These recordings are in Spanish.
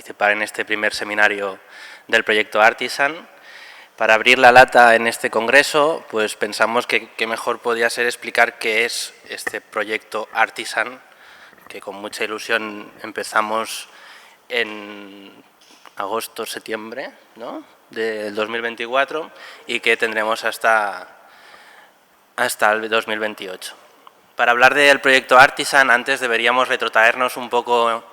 participar en este primer seminario del proyecto Artisan. Para abrir la lata en este congreso, pues pensamos que qué mejor podía ser explicar qué es este proyecto Artisan, que con mucha ilusión empezamos en agosto-septiembre, ¿no?, del 2024 y que tendremos hasta el 2028. Para hablar del proyecto Artisan, antes deberíamos retrotraernos un poco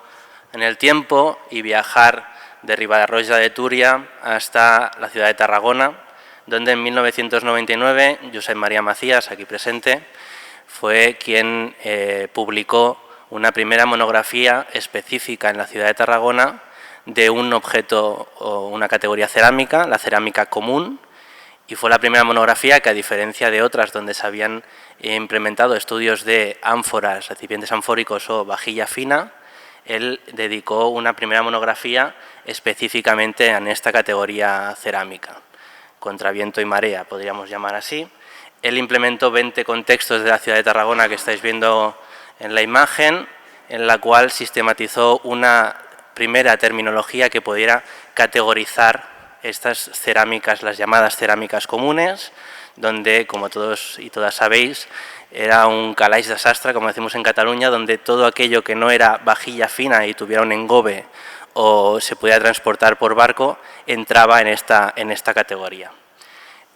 en el tiempo y viajar de Riba-roja de Túria hasta la ciudad de Tarragona, donde en 1999 Josep María Macías, aquí presente, fue quien publicó una primera monografía específica en la ciudad de Tarragona de un objeto o una categoría cerámica, la cerámica común, y fue la primera monografía que, a diferencia de otras donde se habían implementado estudios de ánforas, recipientes anfóricos o vajilla fina, él dedicó una primera monografía específicamente en esta categoría cerámica, contra viento y marea, podríamos llamar así. Él implementó 20 contextos de la ciudad de Tarragona que estáis viendo en la imagen, en la cual sistematizó una primera terminología que pudiera categorizar estas cerámicas, las llamadas cerámicas comunes, donde, como todos y todas sabéis, era un calaix de sastre, como decimos en Cataluña, donde todo aquello que no era vajilla fina y tuviera un engobe o se podía transportar por barco, entraba en esta categoría.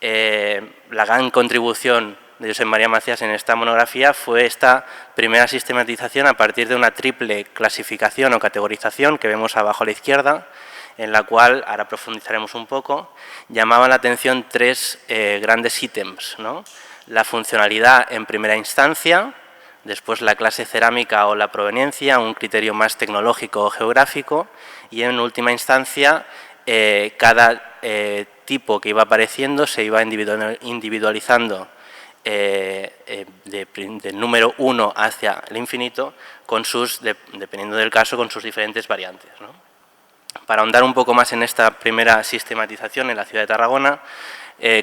La gran contribución de Josep María Macías en esta monografía fue esta primera sistematización a partir de una triple clasificación o categorización que vemos abajo a la izquierda, en la cual, ahora profundizaremos un poco, llamaban la atención tres grandes ítems, ¿no? La funcionalidad en primera instancia, después la clase cerámica o la proveniencia, un criterio más tecnológico o geográfico, y en última instancia cada tipo que iba apareciendo se iba individualizando del número 1 hacia el infinito, dependiendo del caso, con sus diferentes variantes, ¿no? Para ahondar un poco más en esta primera sistematización en la ciudad de Tarragona,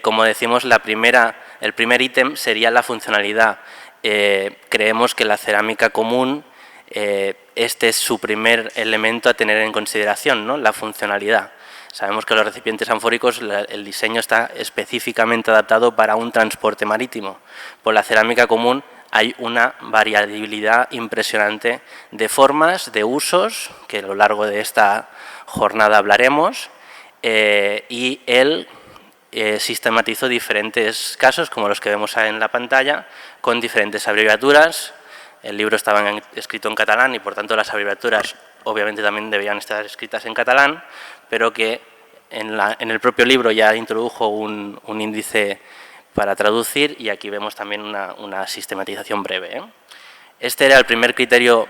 como decimos, el primer ítem sería la funcionalidad. Creemos que la cerámica común, este es su primer elemento a tener en consideración, ¿no?, la funcionalidad. Sabemos que los recipientes anfóricos, el diseño está específicamente adaptado para un transporte marítimo. Por la cerámica común hay una variabilidad impresionante de formas, de usos, que a lo largo de esta jornada hablaremos, y él sistematizó diferentes casos, como los que vemos en la pantalla, con diferentes abreviaturas. El libro estaba escrito en catalán y, por tanto, las abreviaturas obviamente también deberían estar escritas en catalán, pero que en el propio libro ya introdujo un índice para traducir, y aquí vemos también una sistematización breve. Este era el primer criterio,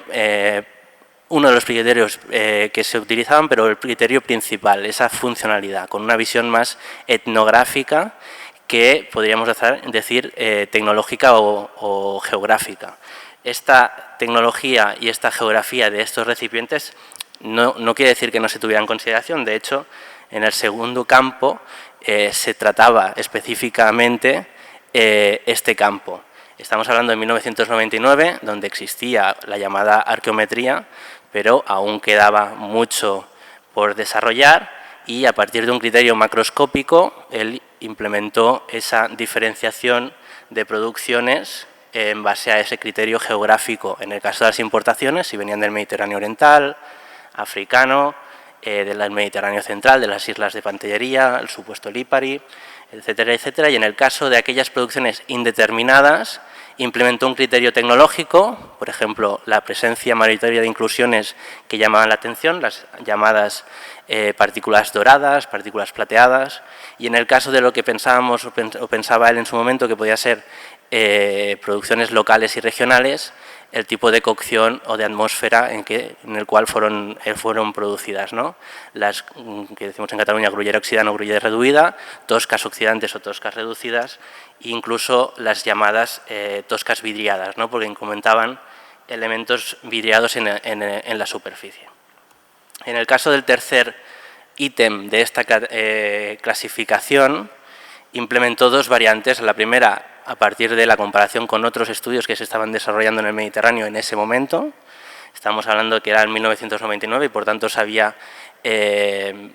uno de los criterios que se utilizaban, pero el criterio principal, esa funcionalidad, con una visión más etnográfica que podríamos decir tecnológica o geográfica. Esta tecnología y esta geografía de estos recipientes no quiere decir que no se tuviera en consideración. De hecho, en el segundo campo se trataba específicamente este campo. Estamos hablando de 1999, donde existía la llamada arqueometría, pero aún quedaba mucho por desarrollar, y a partir de un criterio macroscópico él implementó esa diferenciación de producciones en base a ese criterio geográfico. En el caso de las importaciones, si venían del Mediterráneo oriental, africano, del Mediterráneo central, de las islas de Pantellería, el supuesto Lipari, etcétera, etcétera. Y en el caso de aquellas producciones indeterminadas, implementó un criterio tecnológico, por ejemplo, la presencia mayoritaria de inclusiones que llamaban la atención, las llamadas partículas doradas, partículas plateadas, y en el caso de lo que pensábamos o pensaba él en su momento que podía ser producciones locales y regionales, el tipo de cocción o de atmósfera en el cual fueron producidas, ¿no? Las que decimos en Cataluña grullera oxidada o grullera reduïda, toscas oxidantes o toscas reducidas, e incluso las llamadas toscas vidriadas, ¿no?, porque comentaban elementos vidriados en la superficie. En el caso del tercer ítem de esta clasificación, implementó dos variantes. La primera, a partir de la comparación con otros estudios que se estaban desarrollando en el Mediterráneo en ese momento, Estamos hablando que era en 1999 y por tanto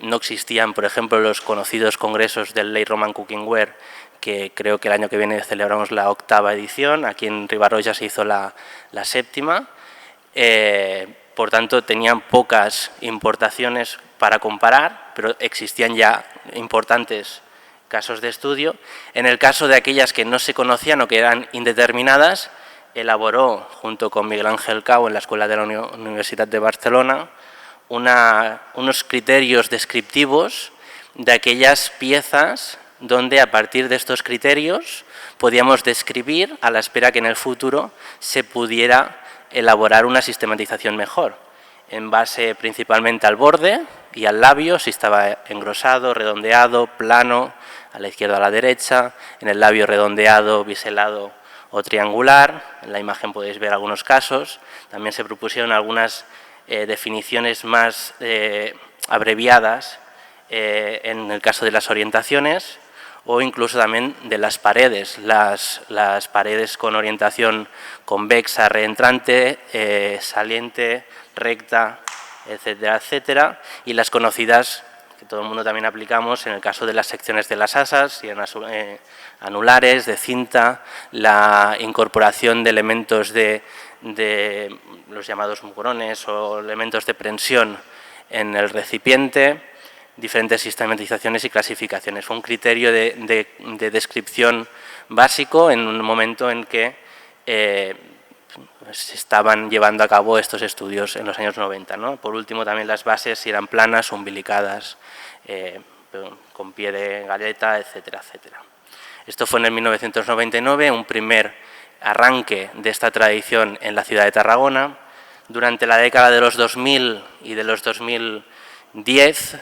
no existían, por ejemplo, los conocidos congresos del Late Roman Cookingware, que creo que el año que viene celebramos la 8ª edición, aquí en Ribarroja se hizo la 7ª, por tanto tenían pocas importaciones para comparar, pero existían ya importantes casos de estudio. En el caso de aquellas que no se conocían o que eran indeterminadas, elaboró, junto con Miguel Ángel Cau en la Escuela de la Universidad de Barcelona, unos criterios descriptivos de aquellas piezas donde a partir de estos criterios podíamos describir a la espera que en el futuro se pudiera elaborar una sistematización mejor, en base principalmente al borde y al labio, si estaba engrosado, redondeado, plano, a la izquierda o a la derecha, en el labio redondeado, biselado o triangular. En la imagen podéis ver algunos casos. También se propusieron algunas definiciones más abreviadas en el caso de las orientaciones o incluso también de las paredes, las paredes con orientación convexa, reentrante, saliente, recta, etcétera, etcétera, y las conocidas que todo el mundo también aplicamos en el caso de las secciones de las asas y anulares, de cinta, la incorporación de elementos de los llamados mugrones o elementos de prensión en el recipiente, diferentes sistematizaciones y clasificaciones. Fue un criterio de descripción básico en un momento en que se estaban llevando a cabo estos estudios en los años 90, ¿no? Por último, también las bases, si eran planas o umbilicadas, con pie de galleta, etcétera, etcétera. Esto fue en el 1999, un primer arranque de esta tradición en la ciudad de Tarragona. Durante la década de los 2000 y de los 2010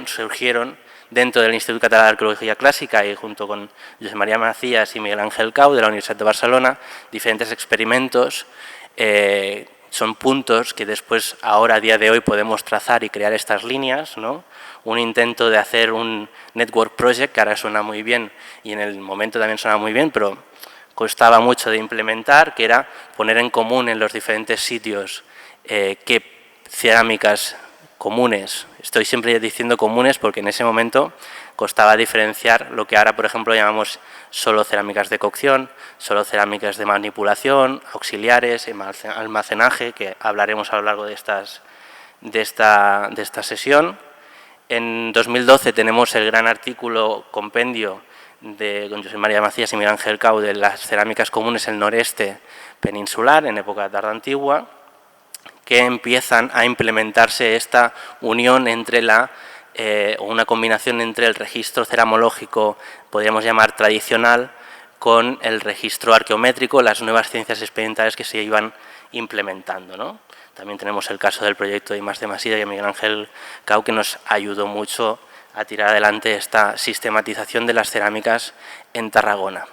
surgieron dentro del Instituto Català de Arqueología Clásica y junto con Josep María Macías y Miguel Ángel Cau de la Universidad de Barcelona, diferentes experimentos. Son puntos que después, ahora a día de hoy, podemos trazar y crear estas líneas, ¿no? Un intento de hacer un network project, que ahora suena muy bien y en el momento también suena muy bien, pero costaba mucho de implementar, que era poner en común en los diferentes sitios qué cerámicas comunes, estoy siempre diciendo comunes porque en ese momento costaba diferenciar lo que ahora, por ejemplo, llamamos solo cerámicas de cocción, solo cerámicas de manipulación, auxiliares, almacenaje, que hablaremos a lo largo de esta sesión. En 2012 tenemos el gran artículo compendio con Josep María Macías y Miguel Ángel Cau de las cerámicas comunes en el noreste peninsular, en época tardantigua, que empiezan a implementarse esta unión entre o una combinación entre el registro ceramológico, podríamos llamar tradicional, con el registro arqueométrico, las nuevas ciencias experimentales que se iban implementando, ¿no? También tenemos el caso del proyecto de I+D+I de Miguel Ángel Cau, que nos ayudó mucho a tirar adelante esta sistematización de las cerámicas en Tarragona.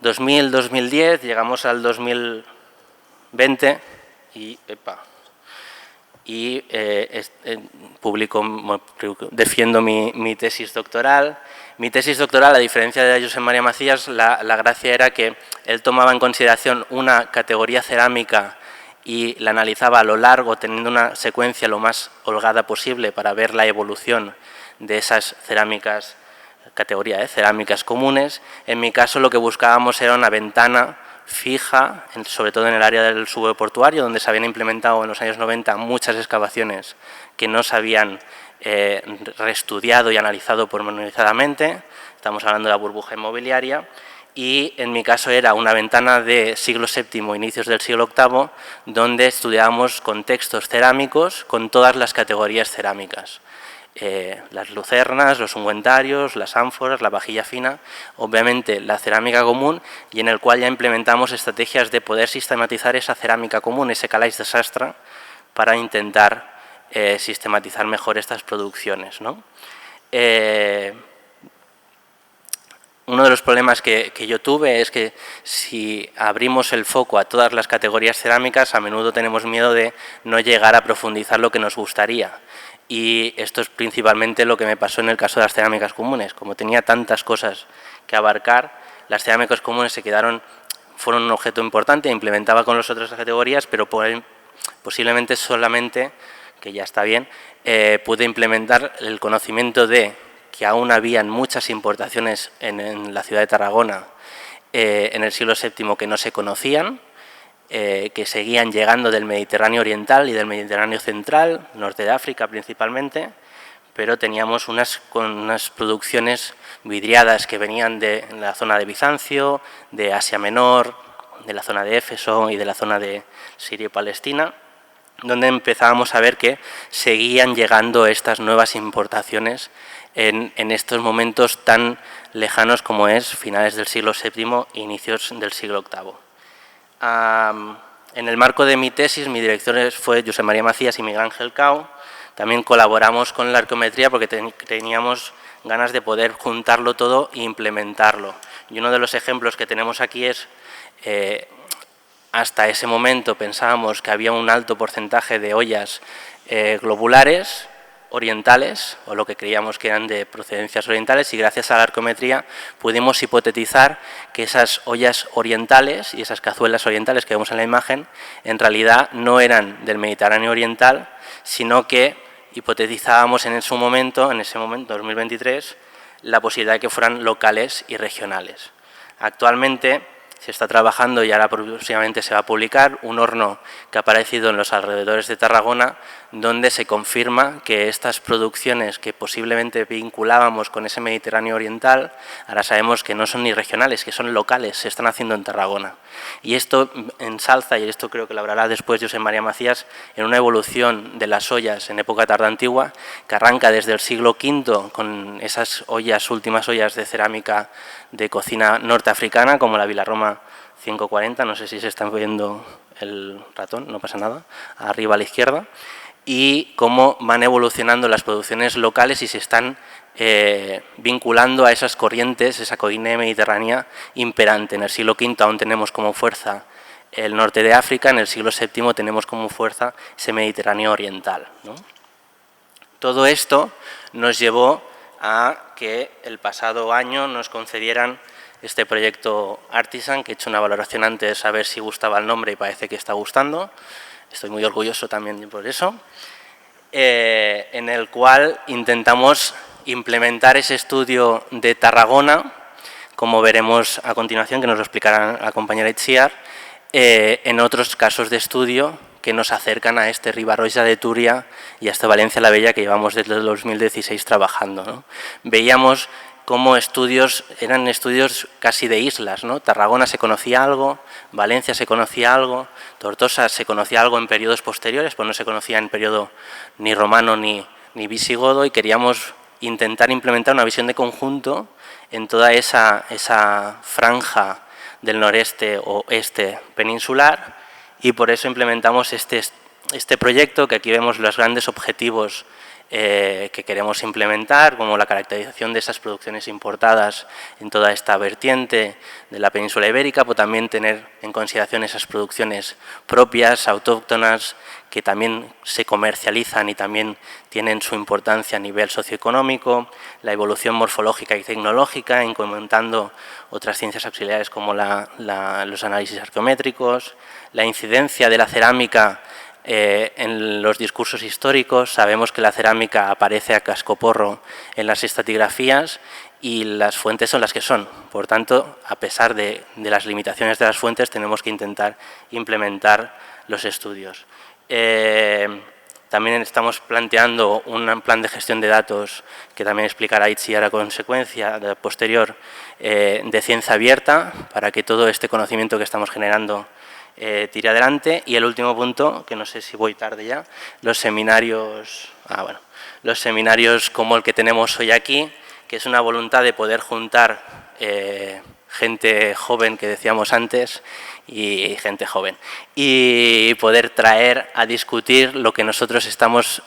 2000-2010, llegamos al 2020 defiendo mi tesis doctoral. Mi tesis doctoral, a diferencia de Josep María Macías, la gracia era que él tomaba en consideración una categoría cerámica y la analizaba a lo largo, teniendo una secuencia lo más holgada posible para ver la evolución de esas cerámicas, categoría de cerámicas comunes. En mi caso lo que buscábamos era una ventana fija, sobre todo en el área del suboportuario, donde se habían implementado en los años 90 muchas excavaciones que no se habían reestudiado y analizado pormenorizadamente. Estamos hablando de la burbuja inmobiliaria. Y en mi caso era una ventana de siglo VII, inicios del siglo VIII, donde estudiábamos contextos cerámicos con todas las categorías cerámicas. Las lucernas, los ungüentarios, las ánforas, la vajilla fina, obviamente la cerámica común, y en el cual ya implementamos estrategias de poder sistematizar esa cerámica común, ese calaix de sastre, para intentar sistematizar mejor estas producciones, ¿no? Uno de los problemas que yo tuve es que si abrimos el foco a todas las categorías cerámicas, a menudo tenemos miedo de no llegar a profundizar lo que nos gustaría. Y esto es principalmente lo que me pasó en el caso de las cerámicas comunes. Como tenía tantas cosas que abarcar, las cerámicas comunes se quedaron fueron un objeto importante, implementaba con las otras categorías, pero posiblemente solamente, que ya está bien, pude implementar el conocimiento de que aún habían muchas importaciones en la ciudad de Tarragona en el siglo VII que no se conocían, que seguían llegando del Mediterráneo oriental y del Mediterráneo central, norte de África principalmente, pero teníamos unas producciones vidriadas que venían de la zona de Bizancio, de Asia Menor, de la zona de Éfeso y de la zona de Siria y Palestina, donde empezábamos a ver que seguían llegando estas nuevas importaciones en estos momentos tan lejanos como es finales del siglo VII e inicios del siglo VIII. En el marco de mi tesis, mi director fue Josep María Macías y Miguel Ángel Cao. También colaboramos con la arqueometría porque teníamos ganas de poder juntarlo todo e implementarlo. Y uno de los ejemplos que tenemos aquí es, hasta ese momento pensábamos que había un alto porcentaje de ollas globulares orientales, o lo que creíamos que eran de procedencias orientales, y gracias a la arqueometría pudimos hipotetizar que esas ollas orientales y esas cazuelas orientales que vemos en la imagen en realidad no eran del Mediterráneo oriental, sino que hipotetizábamos en ese momento, 2023, la posibilidad de que fueran locales y regionales. Actualmente se está trabajando y ahora próximamente se va a publicar un horno que ha aparecido en los alrededores de Tarragona, donde se confirma que estas producciones que posiblemente vinculábamos con ese Mediterráneo oriental, ahora sabemos que no son ni regionales, que son locales, se están haciendo en Tarragona. Y esto ensalza, y esto creo que lo hablará después Josep María Macías, en una evolución de las ollas en época tardoantigua, que arranca desde el siglo V con esas ollas, últimas ollas de cerámica de cocina norteafricana, como la Vilarroma 540, no sé si se está viendo el ratón, no pasa nada, arriba a la izquierda, y cómo van evolucionando las producciones locales y se están vinculando a esas corrientes, esa coine mediterránea imperante. En el siglo V aún tenemos como fuerza el norte de África, en el siglo VII tenemos como fuerza ese Mediterráneo oriental, ¿no? Todo esto nos llevó a que el pasado año nos concedieran este proyecto Artisan, que he hecho una valoración antes a ver si gustaba el nombre y parece que está gustando. Estoy muy orgulloso también por eso, en el cual intentamos implementar ese estudio de Tarragona, como veremos a continuación, que nos lo explicará la compañera Itziar, en otros casos de estudio que nos acercan a este Ribarroja de Túria y a este Valencia la Bella que llevamos desde el 2016 trabajando, ¿no? Veíamos cómo eran estudios casi de islas, ¿no? Tarragona se conocía algo, Valencia se conocía algo, Tortosa se conocía algo en periodos posteriores, pues no se conocía en periodo ni romano ni visigodo, y queríamos intentar implementar una visión de conjunto en toda esa franja del noreste o este peninsular, y por eso implementamos este proyecto, que aquí vemos los grandes objetivos que queremos implementar, como la caracterización de esas producciones importadas en toda esta vertiente de la península ibérica, pero también tener en consideración esas producciones propias, autóctonas, que también se comercializan y también tienen su importancia a nivel socioeconómico, la evolución morfológica y tecnológica, incrementando otras ciencias auxiliares como los análisis arqueométricos, la incidencia de la cerámica en los discursos históricos. Sabemos que la cerámica aparece a cascoporro en las estratigrafías y las fuentes son las que son. Por tanto, a pesar de las limitaciones de las fuentes, tenemos que intentar implementar los estudios. También estamos planteando un plan de gestión de datos, que también explicará Itziar a consecuencia posterior, de ciencia abierta, para que todo este conocimiento que estamos generando tire adelante. Y el último punto, que no sé si voy tarde ya, los seminarios, los seminarios como el que tenemos hoy aquí, que es una voluntad de poder juntar gente joven, que decíamos antes, y gente joven, y poder traer a discutir lo que nosotros estamos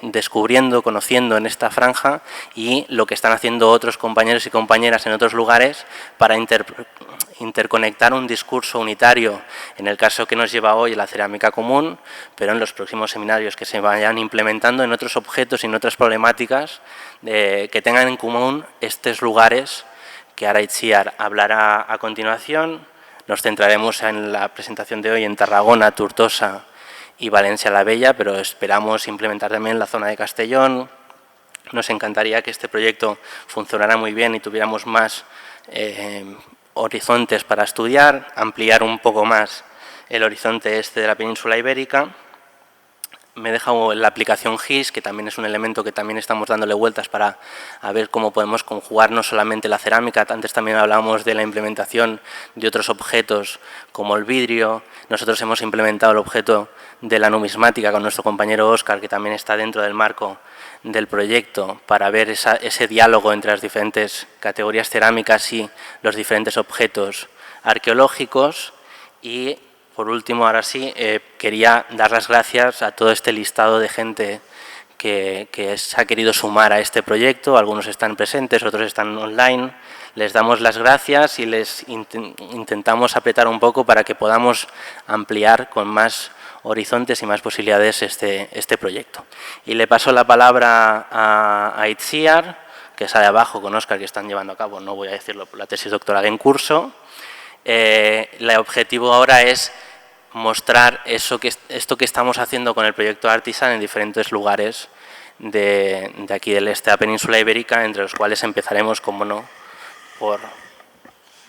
descubriendo, conociendo en esta franja, y lo que están haciendo otros compañeros y compañeras en otros lugares para interconectar un discurso unitario, en el caso que nos lleva hoy la cerámica común, pero en los próximos seminarios que se vayan implementando en otros objetos y en otras problemáticas que tengan en común estos lugares, que ahora Itziar hablará a continuación, Nos centraremos en la presentación de hoy en Tarragona, Tortosa y Valencia la Bella, pero esperamos implementar también la zona de Castellón. Nos encantaría que este proyecto funcionara muy bien y tuviéramos más horizontes para estudiar, ampliar un poco más el horizonte este de la península ibérica. Me he dejado la aplicación GIS, que también es un elemento que también estamos dándole vueltas para ver cómo podemos conjugar no solamente la cerámica. Antes también hablábamos de la implementación de otros objetos como el vidrio. Nosotros hemos implementado el objeto de la numismática con nuestro compañero Óscar, que también está dentro del marco del proyecto, para ver ese diálogo entre las diferentes categorías cerámicas y los diferentes objetos arqueológicos. Y por último, ahora sí, quería dar las gracias a todo este listado de gente que se ha querido sumar a este proyecto. Algunos están presentes, otros están online. Les damos las gracias y les intentamos apretar un poco para que podamos ampliar con más horizontes y más posibilidades este proyecto. Y le paso la palabra a Itziar, que sale abajo con Óscar, que están llevando a cabo, no voy a decirlo, la tesis doctoral en curso. El objetivo ahora es mostrar esto que estamos haciendo con el proyecto Artisan en diferentes lugares de aquí del este de la península ibérica, entre los cuales empezaremos, como no, por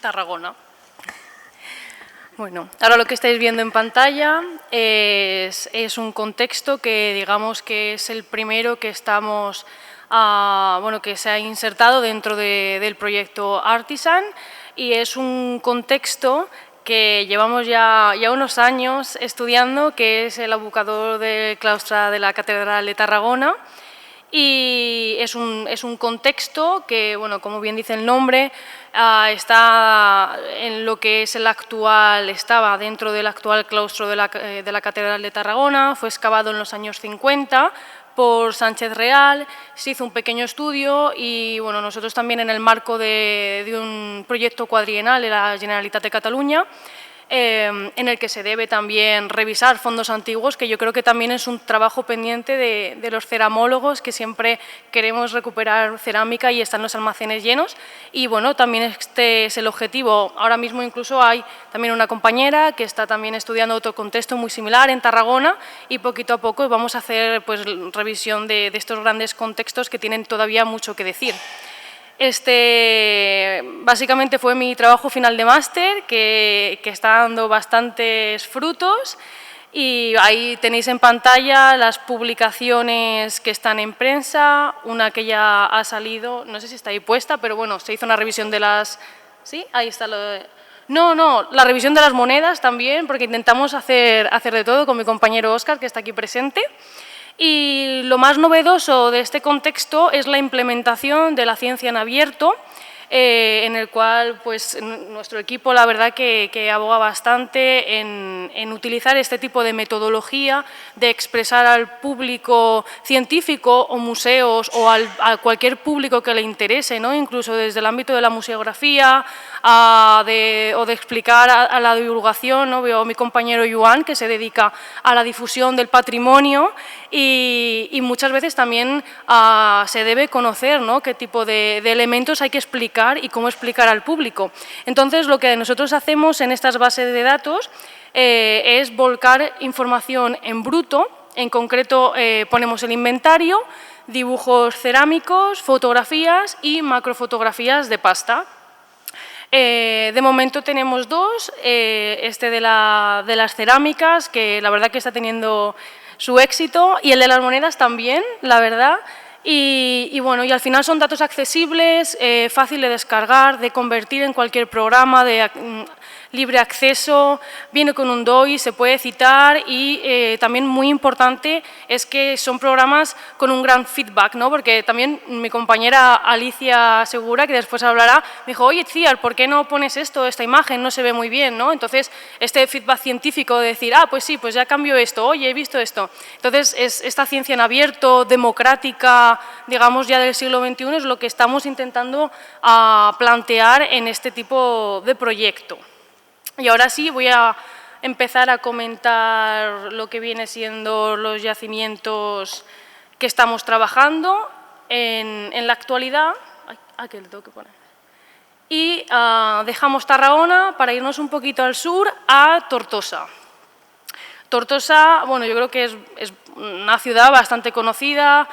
Tarragona. Bueno, ahora lo que estáis viendo en pantalla es un contexto que digamos que es el primero que estamos, que se ha insertado dentro del proyecto Artisan, y es un contexto que llevamos ya unos años estudiando, que es el abocador del claustro de la Catedral de Tarragona. Y es un contexto que, bueno, como bien dice el nombre, está en lo que es estaba dentro del actual claustro de la Catedral de Tarragona. Fue excavado en los años 50 por Sánchez Real, se hizo un pequeño estudio y, bueno, nosotros también en el marco de un proyecto cuadriennal de la Generalitat de Cataluña, en el que se debe también revisar fondos antiguos, que yo creo que también es un trabajo pendiente de los ceramólogos, que siempre queremos recuperar cerámica y están los almacenes llenos. Y bueno, también este es el objetivo. Ahora mismo incluso hay también una compañera que está también estudiando otro contexto muy similar en Tarragona, y poquito a poco vamos a hacer pues revisión de estos grandes contextos que tienen todavía mucho que decir. Básicamente fue mi trabajo final de máster, que está dando bastantes frutos, y ahí tenéis en pantalla las publicaciones que están en prensa, una que ya ha salido, no sé si está ahí puesta, pero bueno, se hizo una revisión de las... ¿Sí? Ahí está lo de... No, la revisión de las monedas también, porque intentamos hacer de todo con mi compañero Óscar, que está aquí presente. Y lo más novedoso de este contexto es la implementación de la ciencia en abierto, en el cual pues, nuestro equipo la verdad que aboga bastante en utilizar este tipo de metodología de expresar al público científico o museos o a cualquier público que le interese, ¿no? Incluso desde el ámbito de la museografía o de explicar a la divulgación, ¿no? Veo a mi compañero Joan, que se dedica a la difusión del patrimonio, y muchas veces también se debe conocer, ¿no? Qué tipo de elementos hay que explicar y cómo explicar al público. Entonces, lo que nosotros hacemos en estas bases de datos es volcar información en bruto. En concreto, ponemos el inventario, dibujos cerámicos, fotografías y macrofotografías de pasta. De momento tenemos dos, de las cerámicas, que la verdad que está teniendo su éxito, y el de las monedas también, la verdad. Y bueno, y al final son datos accesibles, fácil de descargar, de convertir en cualquier programa, de libre acceso, viene con un DOI, se puede citar, y también muy importante es que son programas con un gran feedback, ¿no? Porque también mi compañera Alicia Segura, que después hablará, me dijo, oye, Itziar, ¿por qué no pones esta imagen? No se ve muy bien, ¿no? Entonces, este feedback científico de decir, pues sí, pues ya cambio esto, oye, he visto esto. Entonces, esta ciencia en abierto, democrática, digamos ya del siglo XXI, es lo que estamos intentando plantear en este tipo de proyecto. Y ahora sí voy a empezar a comentar lo que viene siendo los yacimientos que estamos trabajando en la actualidad. Que le tengo que poner. y dejamos Tarragona para irnos un poquito al sur a Tortosa. Tortosa, bueno, yo creo que es una ciudad bastante conocida,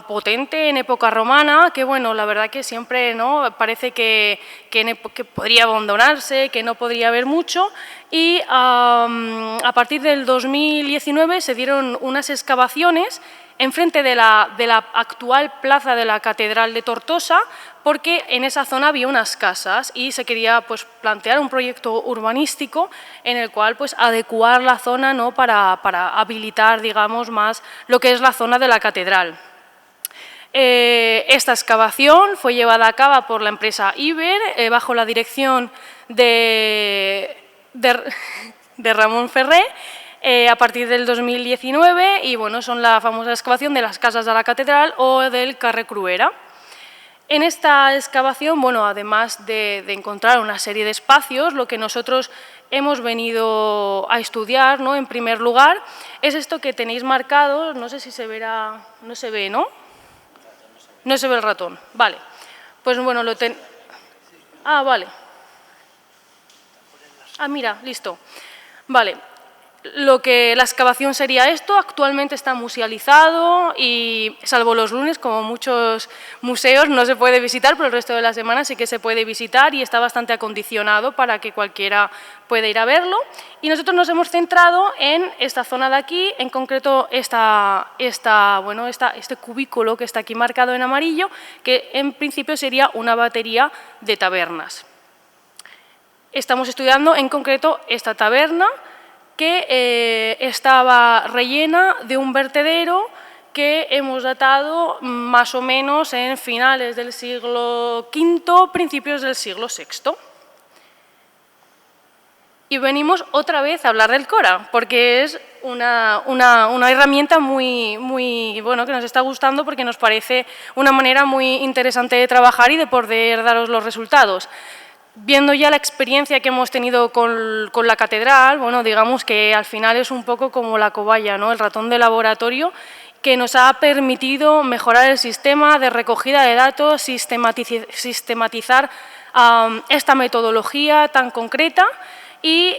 potente en época romana, que bueno, la verdad que siempre, ¿no?, parece que podría abandonarse, que no podría haber mucho, y a partir del 2019 se dieron unas excavaciones enfrente de la actual plaza de la Catedral de Tortosa, porque en esa zona había unas casas y se quería, pues, plantear un proyecto urbanístico en el cual, pues, adecuar la zona, ¿no?, para habilitar, digamos, más lo que es la zona de la catedral. Esta excavación fue llevada a cabo por la empresa Iber, bajo la dirección de Ramón Ferrer, a partir del 2019, y bueno, son la famosa excavación de las casas de la catedral o del Carrer Cruera. En esta excavación, bueno, además de encontrar una serie de espacios, lo que nosotros hemos venido a estudiar, ¿no?, en primer lugar, es esto que tenéis marcado, no sé si se verá, no se ve, ¿no? No se ve el ratón, vale. Pues bueno, vale. Mira, listo. Vale. La excavación sería esto, actualmente está musealizado y, salvo los lunes, como muchos museos, no se puede visitar, pero el resto de la semana sí que se puede visitar y está bastante acondicionado para que cualquiera pueda ir a verlo. Y nosotros nos hemos centrado en esta zona de aquí, en concreto este cubículo que está aquí marcado en amarillo, que en principio sería una batería de tabernas. Estamos estudiando en concreto esta taberna, que estaba rellena de un vertedero que hemos datado más o menos en finales del siglo V, principios del siglo VI. Y venimos otra vez a hablar del Cora, porque es una herramienta muy bueno, que nos está gustando, porque nos parece una manera muy interesante de trabajar y de poder daros los resultados. Viendo ya la experiencia que hemos tenido con la catedral, bueno, digamos que al final es un poco como la cobaya, ¿no?, el ratón de laboratorio, que nos ha permitido mejorar el sistema de recogida de datos, sistematizar esta metodología tan concreta, y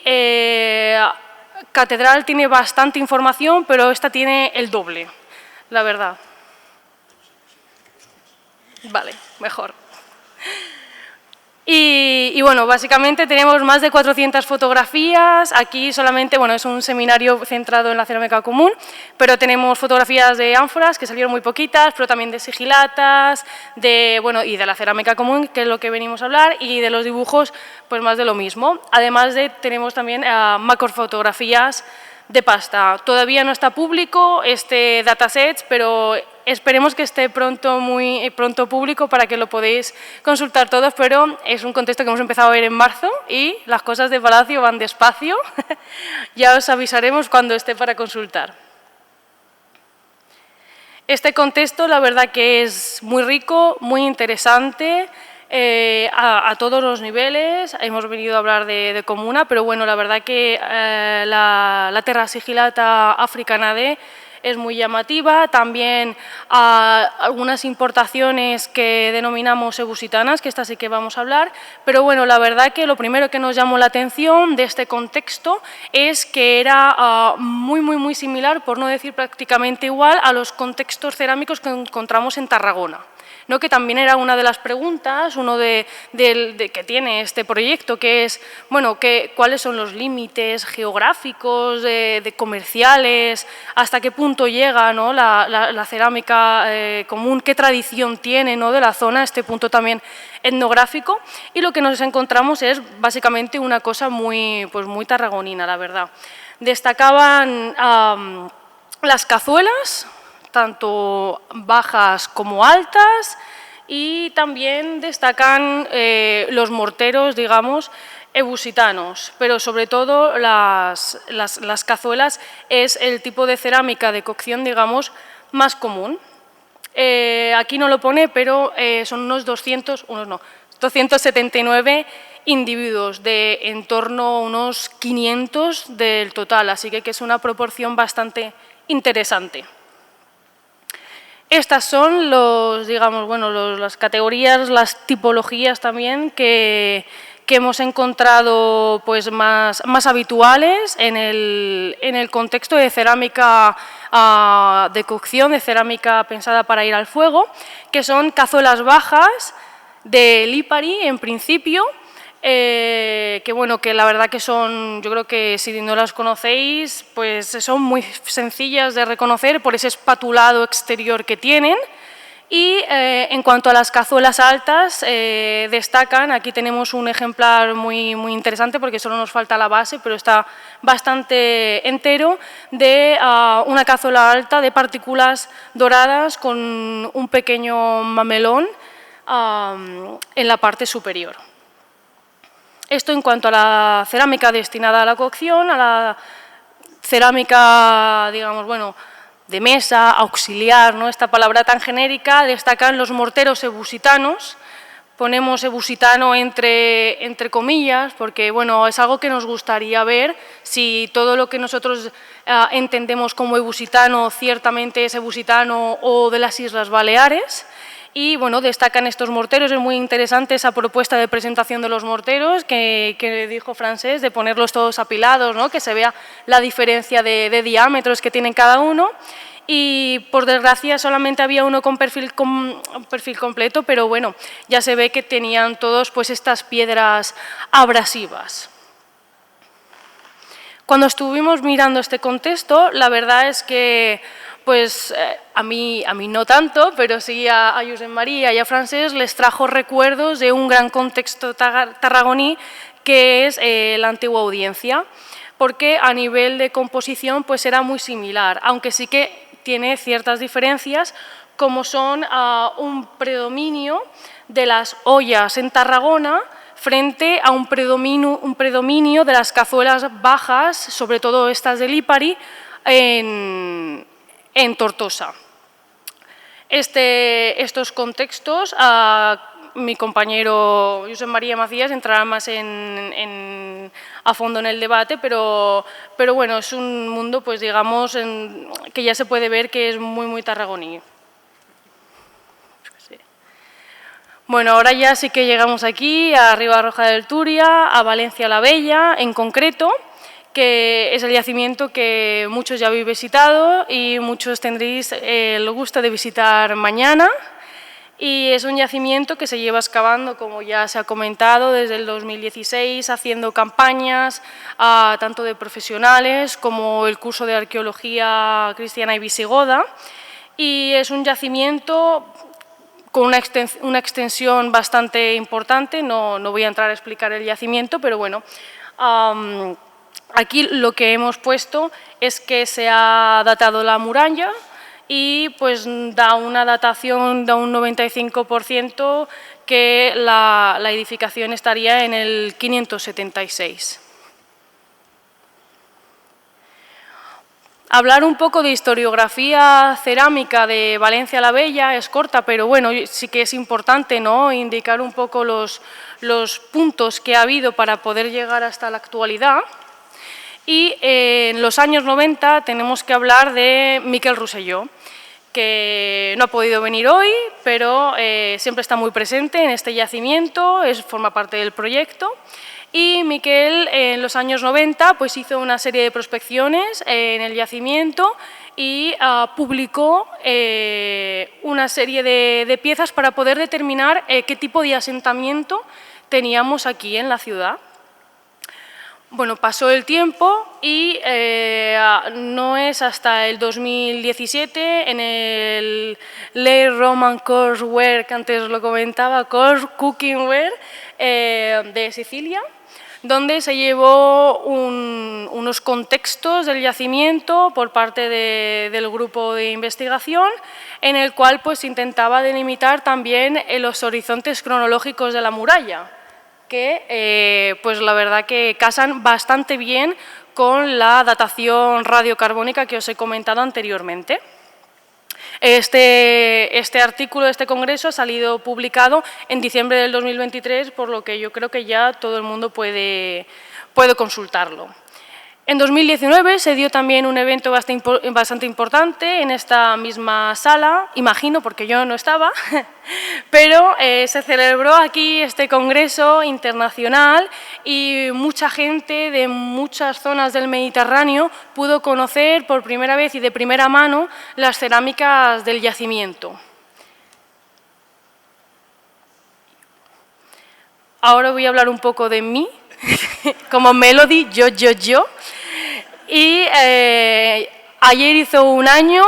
Catedral tiene bastante información, pero esta tiene el doble, la verdad. Vale, mejor. Y bueno, básicamente tenemos más de 400 fotografías. Aquí solamente, bueno, es un seminario centrado en la cerámica común, pero tenemos fotografías de ánforas, que salieron muy poquitas, pero también de sigilatas, y de la cerámica común, que es lo que venimos a hablar, y de los dibujos, pues más de lo mismo. Además tenemos también macrofotografías de pasta. Todavía no está público este dataset, pero esperemos que esté muy pronto público para que lo podáis consultar todos, pero es un contexto que hemos empezado a ver en marzo y las cosas de Palacio van despacio. Ya os avisaremos cuando esté para consultar. Este contexto, la verdad que es muy rico, muy interesante, a todos los niveles. Hemos venido a hablar de comuna, pero bueno, la verdad que la Terra Sigillata Africanae es muy llamativa. También algunas importaciones que denominamos ebusitanas, que estas sí que vamos a hablar, pero bueno, la verdad que lo primero que nos llamó la atención de este contexto es que era muy similar, por no decir prácticamente igual, a los contextos cerámicos que encontramos en Tarragona, ¿no?, que también era una de las preguntas, que tiene este proyecto, que es, bueno, cuáles son los límites geográficos, de comerciales, hasta qué punto llega, ¿no?, la cerámica común, qué tradición tiene, ¿no?, de la zona, este punto también etnográfico, y lo que nos encontramos es básicamente una cosa muy tarragonina, la verdad. Destacaban las cazuelas, tanto bajas como altas, y también destacan los morteros, digamos, ebusitanos, pero sobre todo las cazuelas es el tipo de cerámica de cocción, digamos, más común. Aquí no lo pone, pero son unos 279 individuos, de en torno a unos 500 del total, así que es una proporción bastante interesante. Estas son las categorías, las tipologías también que hemos encontrado pues, más habituales en el contexto de cerámica de cocción, de cerámica pensada para ir al fuego, que son cazuelas bajas de Lipari, en principio, que la verdad que son, yo creo que si no las conocéis, pues son muy sencillas de reconocer por ese espatulado exterior que tienen. Y en cuanto a las cazuelas altas, destacan, aquí tenemos un ejemplar muy interesante porque solo nos falta la base, pero está bastante entero, de una cazuela alta de partículas doradas con un pequeño mamelón en la parte superior. Esto en cuanto a la cerámica destinada a la cocción, a la cerámica, de mesa, auxiliar, ¿no? Esta palabra tan genérica, destacan los morteros ebusitanos. Ponemos ebusitano entre comillas, porque es algo que nos gustaría ver, si todo lo que nosotros entendemos como ebusitano ciertamente es ebusitano o de las Islas Baleares. Y destacan estos morteros. Es muy interesante esa propuesta de presentación de los morteros que dijo Francesc, de ponerlos todos apilados, ¿no? Que se vea la diferencia de diámetros que tienen cada uno. Y por desgracia solamente había uno con perfil completo, pero ya se ve que tenían todos pues, estas piedras abrasivas. Cuando estuvimos mirando este contexto, la verdad es que pues a mí no tanto, pero sí a Josep María y a Francesc les trajo recuerdos de un gran contexto tarragoní que es la antigua Audiencia, porque a nivel de composición pues era muy similar, aunque sí que tiene ciertas diferencias, como son un predominio de las ollas en Tarragona frente a un predominio de las cazuelas bajas, sobre todo estas de Lipari, en Tortosa. Estos contextos, mi compañero Josep María Macías entrará más a fondo en el debate, pero es un mundo pues, que ya se puede ver que es muy tarragoní. Ahora ya sí que llegamos aquí, a Ribarroja del Túria, a Valencia la Bella, en concreto, que es el yacimiento que muchos ya habéis visitado y muchos tendréis el gusto de visitar mañana. Y es un yacimiento que se lleva excavando, como ya se ha comentado, desde el 2016, haciendo campañas tanto de profesionales como el curso de arqueología cristiana y visigoda. Y es un yacimiento con una extensión bastante importante. No voy a entrar a explicar el yacimiento, pero aquí lo que hemos puesto es que se ha datado la muralla y pues da una datación de un 95% que la edificación estaría en el 576. Hablar un poco de historiografía cerámica de Valencia la Bella es corta, pero sí que es importante, ¿no? Indicar un poco los puntos que ha habido para poder llegar hasta la actualidad. Y en los años 90 tenemos que hablar de Miquel Rosselló, que no ha podido venir hoy, pero siempre está muy presente en este yacimiento, forma parte del proyecto. Y Miquel en los años 90 pues, hizo una serie de prospecciones en el yacimiento y publicó una serie de piezas para poder determinar qué tipo de asentamiento teníamos aquí en la ciudad. Pasó el tiempo y no es hasta el 2017 en el Le Roman Courseware, que antes lo comentaba, Cookingware de Sicilia, donde se llevó unos contextos del yacimiento por parte del grupo de investigación, en el cual pues, intentaba delimitar también los horizontes cronológicos de la muralla, que pues la verdad que casan bastante bien con la datación radiocarbónica que os he comentado anteriormente. Este artículo, este congreso, ha salido publicado en diciembre del 2023, por lo que yo creo que ya todo el mundo puede consultarlo. En 2019 se dio también un evento bastante importante en esta misma sala, imagino, porque yo no estaba, pero se celebró aquí este congreso internacional y mucha gente de muchas zonas del Mediterráneo pudo conocer por primera vez y de primera mano las cerámicas del yacimiento. Ahora voy a hablar un poco de mí, como Melody, yo. Y ayer hizo un año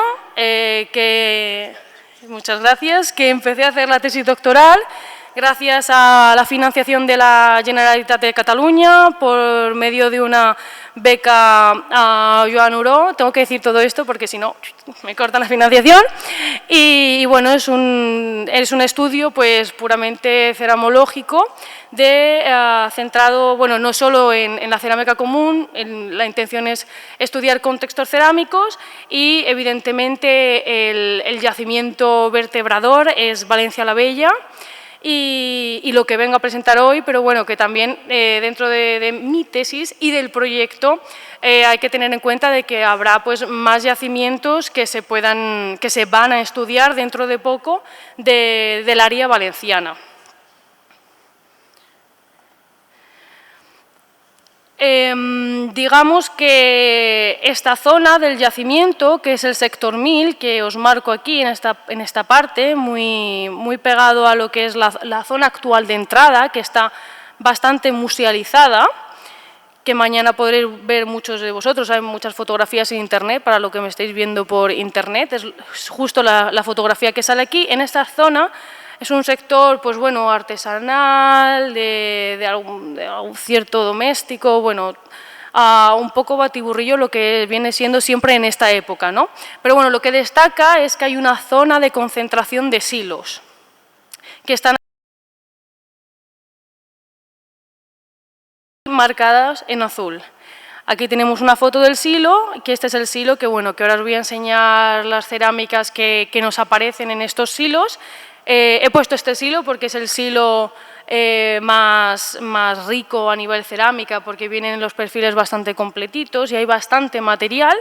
muchas gracias, que empecé a hacer la tesis doctoral gracias a la financiación de la Generalitat de Cataluña por medio de una beca a Joan Uró. Tengo que decir todo esto porque si no me cortan la financiación. Y bueno, es un estudio pues puramente ceramológico centrado, bueno, no solo en la cerámica común, la intención es estudiar contextos cerámicos y evidentemente el yacimiento vertebrador es Valencia la Bella. Y lo que vengo a presentar hoy, pero bueno, que también dentro de mi tesis y del proyecto hay que tener en cuenta de que habrá pues más yacimientos que se van a estudiar dentro de poco del área valenciana. Digamos que esta zona del yacimiento, que es el sector 1000, que os marco aquí en esta parte, muy pegado a lo que es la zona actual de entrada, que está bastante musealizada, que mañana podréis ver muchos de vosotros, hay muchas fotografías en internet, para lo que me estáis viendo por internet, es justo la fotografía que sale aquí. En esta zona es un sector, pues bueno, artesanal, de algún cierto doméstico, bueno, un poco batiburrillo lo que viene siendo siempre en esta época, ¿no? Pero bueno, lo que destaca es que hay una zona de concentración de silos, que están marcadas en azul. Aquí tenemos una foto del silo, que este es el silo, que bueno, que ahora os voy a enseñar las cerámicas que nos aparecen en estos silos. He puesto este silo porque es el silo más rico a nivel cerámica, porque vienen los perfiles bastante completitos y hay bastante material.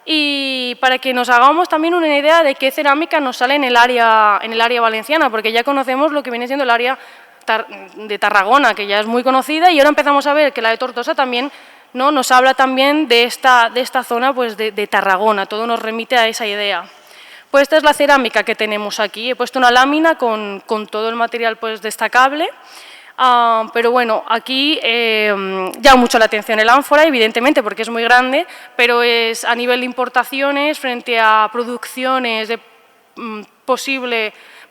Y para que nos hagamos también una idea de qué cerámica nos sale en el área valenciana, porque ya conocemos lo que viene siendo el área de Tarragona, que ya es muy conocida, y ahora empezamos a ver que la de Tortosa también, ¿no?, nos habla también de esta zona pues, de Tarragona, todo nos remite a esa idea. Pues esta es la cerámica que tenemos aquí. He puesto una lámina con todo el material pues, destacable, pero bueno, aquí llama mucho la atención el ánfora, evidentemente, porque es muy grande, pero es a nivel de importaciones frente a producciones de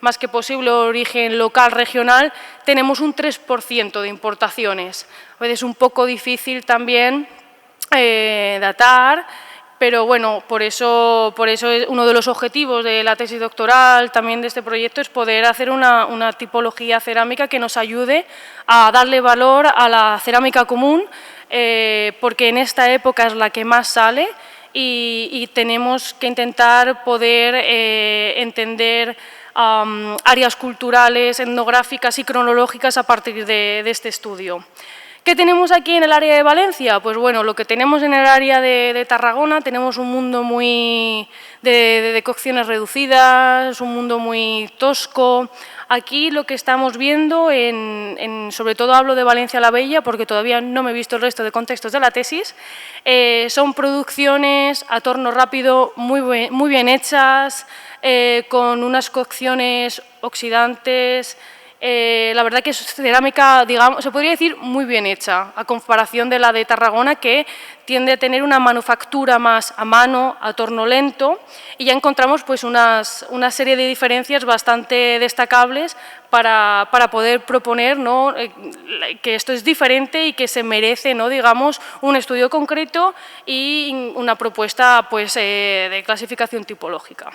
más que posible origen local, regional, tenemos un 3% de importaciones. A veces es un poco difícil también datar, pero bueno, por eso es uno de los objetivos de la tesis doctoral, también de este proyecto, es poder hacer una tipología cerámica que nos ayude a darle valor a la cerámica común, porque en esta época es la que más sale y tenemos que intentar poder entender áreas culturales, etnográficas y cronológicas a partir de este estudio. ¿Qué tenemos aquí en el área de Valencia? Pues bueno, lo que tenemos en el área de Tarragona, tenemos un mundo muy de cocciones reducidas, un mundo muy tosco. Aquí lo que estamos viendo, sobre todo hablo de Valencia la Bella, porque todavía no me he visto el resto de contextos de la tesis, son producciones a torno rápido muy bien hechas, con unas cocciones oxidantes. La verdad que es cerámica, digamos, se podría decir muy bien hecha, a comparación de la de Tarragona, que tiende a tener una manufactura más a mano, a torno lento, y ya encontramos pues una serie de diferencias bastante destacables para poder proponer, ¿no?, que esto es diferente y que se merece, ¿no?, digamos, un estudio concreto y una propuesta pues, de clasificación tipológica.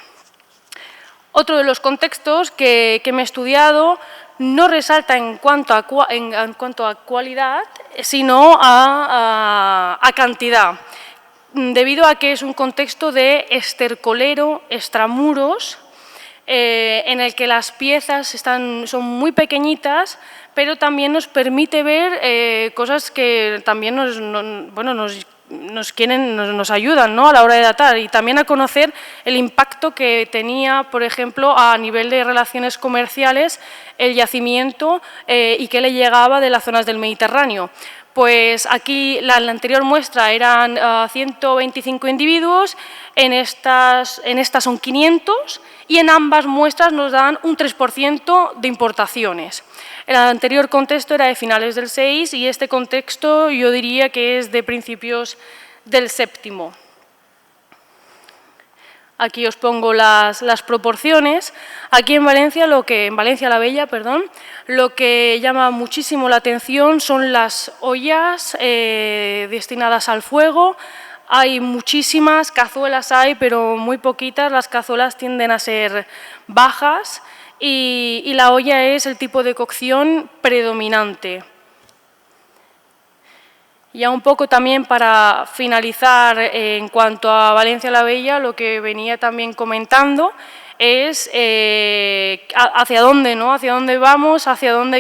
Otro de los contextos que me he estudiado no resalta en cuanto a cualidad, sino a cantidad, debido a que es un contexto de estercolero, extramuros, en el que las piezas son muy pequeñitas, pero también nos permite ver cosas que también nos nos ayudan, ¿no?, a la hora de datar, y también a conocer el impacto que tenía, por ejemplo, a nivel de relaciones comerciales el yacimiento y qué le llegaba de las zonas del Mediterráneo. Pues aquí la anterior muestra eran 125 individuos, en estas son 500 y en ambas muestras nos dan un 3% de importaciones. El anterior contexto era de finales del 6 y este contexto yo diría que es de principios del 7. Aquí os pongo las proporciones. Aquí en Valencia la Bella, perdón, lo que llama muchísimo la atención son las ollas destinadas al fuego. Hay muchísimas, cazuelas hay, pero muy poquitas. Las cazuelas tienden a ser bajas y la olla es el tipo de cocción predominante. Ya un poco también para finalizar en cuanto a Valencia la Bella, lo que venía también comentando es hacia dónde, ¿no?, hacia dónde vamos,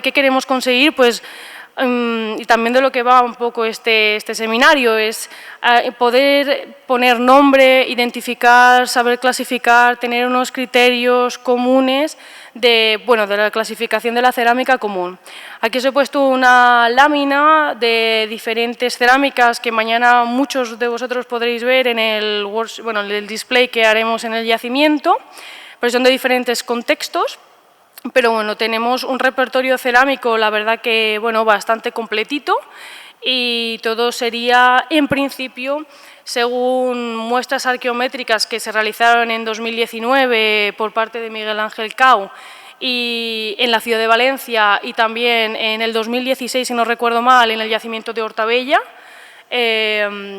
qué queremos conseguir, pues, y también de lo que va un poco este seminario, es poder poner nombre, identificar, saber clasificar, tener unos criterios comunes de la clasificación de la cerámica común. Aquí os he puesto una lámina de diferentes cerámicas que mañana muchos de vosotros podréis ver en el display que haremos en el yacimiento, pero son de diferentes contextos. Pero bueno, tenemos un repertorio cerámico, la verdad que bastante completito, y todo sería, en principio, según muestras arqueométricas que se realizaron en 2019 por parte de Miguel Ángel Cao y en la ciudad de Valencia, y también en el 2016, si no recuerdo mal, en el yacimiento de Hortabella, que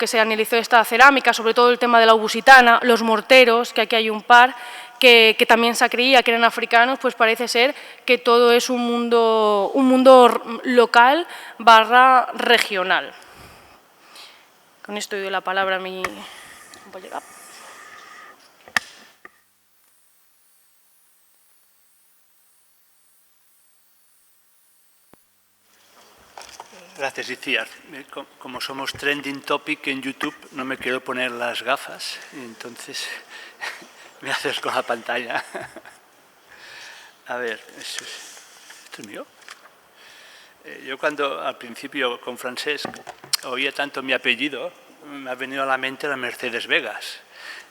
se analizó esta cerámica, sobre todo el tema de la obusitana, los morteros, que aquí hay un par, que también se creía que eran africanos, pues parece ser que todo es un mundo local / regional. Con esto doy la palabra a mi compañera. Gracias, Itziar. Como somos trending topic en YouTube, no me quiero poner las gafas, entonces me acerco a la pantalla. A ver, ¿esto es mío? Yo cuando al principio con Francesc oía tanto mi apellido, me ha venido a la mente la Mercedes Vegas,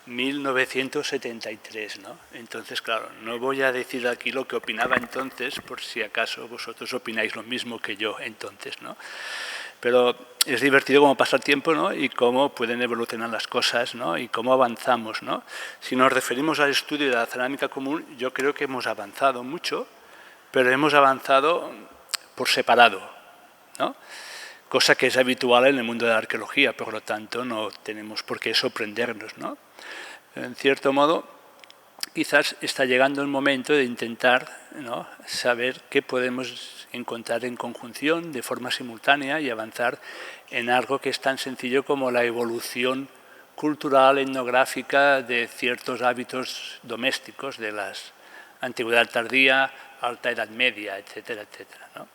1973, ¿no? Entonces, claro, no voy a decir aquí lo que opinaba entonces, por si acaso vosotros opináis lo mismo que yo entonces, ¿no? Pero es divertido cómo pasa el tiempo, ¿no?, y cómo pueden evolucionar las cosas, ¿no?, y cómo avanzamos, ¿no? Si nos referimos al estudio de la cerámica común, yo creo que hemos avanzado mucho, pero hemos avanzado por separado, ¿no?, cosa que es habitual en el mundo de la arqueología, por lo tanto no tenemos por qué sorprendernos, ¿no? En cierto modo, quizás está llegando el momento de intentar, ¿no?, saber qué podemos encontrar en conjunción, de forma simultánea, y avanzar en algo que es tan sencillo como la evolución cultural, etnográfica de ciertos hábitos domésticos de la antigüedad tardía, alta edad media, etcétera, etcétera, ¿no?